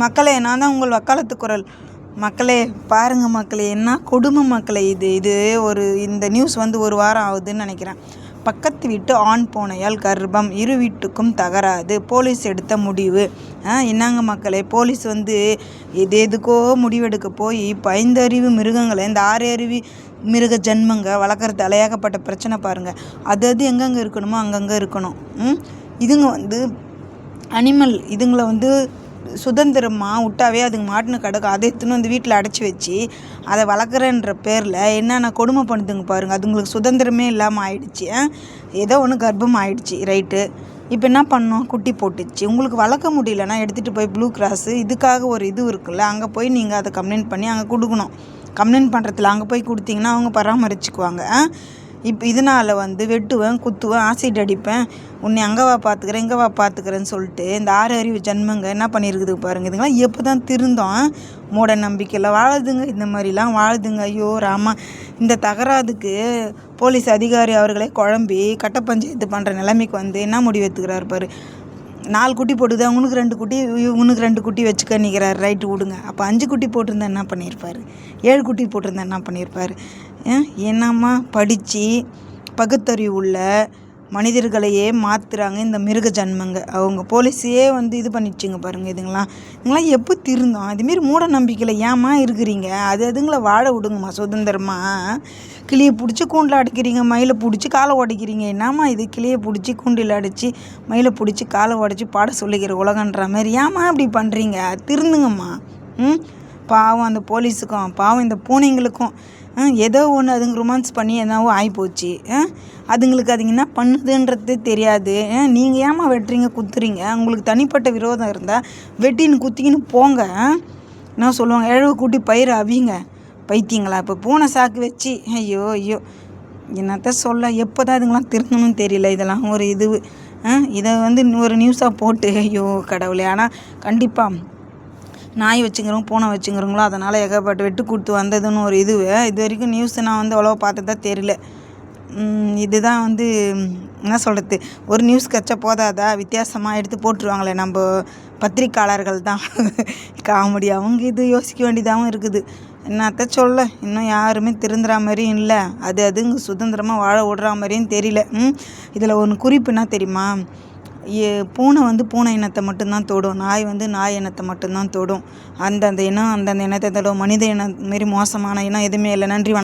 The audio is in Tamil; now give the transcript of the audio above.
மக்களே, நான் தான் உங்கள் வக்காலத்து குரல். மக்களே பாருங்கள் மக்களே, என்ன கொடுமை மக்களே இது இந்த நியூஸ் வந்து ஒரு வாரம் ஆகுதுன்னு நினைக்கிறேன். பக்கத்து வீட்டு ஆண் பூனையால் கர்ப்பம், இரு வீட்டுக்கும் தகராது, போலீஸ் எடுத்த முடிவு. என்னங்க மக்களே, போலீஸ் வந்து எதுக்கோ முடிவெடுக்க போய் 5 அறிவு மிருகங்களை, இந்த 6 அறிவு மிருக ஜென்மங்க வளர்க்குறது ஏகப்பட்ட பிரச்சனை பாருங்கள். அது எங்கெங்கே இருக்கணுமோ அங்கங்கே இருக்கணும். இதுங்க வந்து அனிமல், இதுங்களை வந்து சுதந்திரமாக விட்டாவே அதுங்க மாட்டுன்னு கிடக்கும். அதை எடுத்துன்னு வந்து வீட்டில் அடைச்சி வச்சு அதை வளர்க்குறேன்ற பேரில் என்னென்ன கொடுமை பண்ணுதுங்க பாருங்கள். அதுங்களுக்கு சுதந்திரமே இல்லாமல் ஆயிடுச்சு. ஏதோ ஒன்று கர்ப்பம் ஆயிடுச்சு, ரைட்டு. இப்போ என்ன பண்ணோம், குட்டி போட்டுச்சு. உங்களுக்கு வளர்க்க முடியலன்னா எடுத்துகிட்டு போய் ப்ளூ கிராஸு இதுக்காக ஒரு இது இருக்குல்ல, அங்கே போய் நீங்கள் அதை கம்ப்ளைண்ட் பண்ணி அங்கே கொடுக்கணும். கம்ப்ளைண்ட் பண்ணுறதுல அங்கே போய் கொடுத்தீங்கன்னா அவங்க பராமரிச்சுக்குவாங்க. இப்போ இதனால் வந்து வெட்டுவேன், குத்துவேன், ஆசிட் அடிப்பேன், உன்னை அங்கேவா பார்த்துக்கிறேன் இங்கேவா பார்த்துக்கிறேன்னு சொல்லிட்டு இந்த 6 அறிவு ஜென்மங்க என்ன பண்ணியிருக்குது பாருங்கள். இதுங்களாம் எப்போ தான் திருந்தோம்? மூட நம்பிக்கையில் வாழுதுங்க, இந்த மாதிரிலாம் வாழுதுங்க. ஐயோ ராமா, இந்த தகராதுக்கு போலீஸ் அதிகாரி அவர்களே குழம்பி கட்ட பஞ்சாயத்து பண்ணுற நிலைமைக்கு வந்து என்ன முடிவு எடுத்துக்கிறாரு பாரு. 4 குட்டி போட்டுதா, உனக்கு 2 குட்டி, உனக்கு 2 குட்டி வச்சுக்க நிற்கிறார், ரைட்டு விடுங்க. அப்போ 5 குட்டி போட்டிருந்தா என்ன பண்ணியிருப்பார்? 7 குட்டி போட்டிருந்தா என்ன பண்ணியிருப்பார்? என்னம்மா படித்து பகுத்தறிவு உள்ள மனிதர்களையே மாற்றுறாங்க இந்த மிருக ஜன்மங்க. அவங்க போலீஸையே வந்து இது பண்ணிடுச்சுங்க பாருங்கள். இதுங்களாம் எப்போ திருந்தோம்? இதுமாரி மூட நம்பிக்கையில் ஏமா இருக்கிறீங்க? அதுங்களை வாழ விடுங்கம்மா சுதந்திரமாக. கிளியை பிடிச்சி கூண்டில் அடைக்கிறீங்க, மயிலை பிடிச்சி காலை உடைக்கிறீங்க. என்னம்மா இது, கிளியை பிடிச்சி கூண்டில் அடைச்சி மயிலை பிடிச்சி காலை உடச்சி பாட சொல்லிக்கிற உலகன்ற மாதிரி ஏமா இப்படி பண்ணுறீங்க? திருந்துங்கம்மா. பாவம் அந்த போலீஸுக்கும், பாவம் இந்த பூனைங்களுக்கும். ஏதோ ஒன்று அதுங்க ரொமான்ஸ் பண்ணி என்னவோ ஆகிப்போச்சு. அதுங்களுக்கு அதுங்க என்ன பண்ணுதுன்றது தெரியாது. நீங்கள் ஏமா வெட்டுறீங்க குத்துறீங்க? உங்களுக்கு தனிப்பட்ட விரோதம் இருந்தால் வெட்டின்னு குத்திக்கின்னு போங்க. என்ன சொல்லுவாங்க, இழவு கூட்டி பயிர் அவிங்க. பைத்தியங்களா? இப்போ பூனை சாக்கு வச்சு ஐயோ என்னத்த சொல்ல. எப்போ தான் இதுங்களாம் திருந்தணும்னு தெரியல. இதெல்லாம் ஒரு இது இதை வந்து ஒரு நியூஸாக போட்டு ஐயோ கடவுளே. ஆனால் கண்டிப்பாக நாய் வச்சுக்கிறவங்க பூனை வச்சுக்கிறவங்களோ அதனால் ஏகப்பட்ட வெட்டு கொடுத்து வந்ததுன்னு ஒரு இது வரைக்கும் நியூஸ் நான் வந்து அவ்வளோவா பார்த்ததா தெரியல. இதுதான் வந்து என்ன சொல்கிறது, ஒரு நியூஸ் கச்சா போதாதா, வித்தியாசமாக எடுத்து போட்டுருவாங்களே நம்ம பத்திரிக்கையாளர்கள் தான் காமெடி. அவங்க இது யோசிக்க வேண்டியதாகவும் இருக்குது. என்னத்த சொல்ல, இன்னும் யாருமே திருந்துற மாதிரியும் இல்லை. அதுங்க சுதந்திரமாக வாழ விடுற மாதிரியும் தெரியல. இதில் ஒன்று குறிப்பு என்ன தெரியுமா, பூனை வந்து பூனை இனத்தை மட்டும்தான் தொடும், நாய் வந்து நாய் இனத்தை மட்டும்தான் தொடும். அந்தந்த இனம் அந்தந்த இனத்தை தொடும். மனித இனம் மாரி மோசமான இனம் எதுவுமே இல்லை. நன்றி.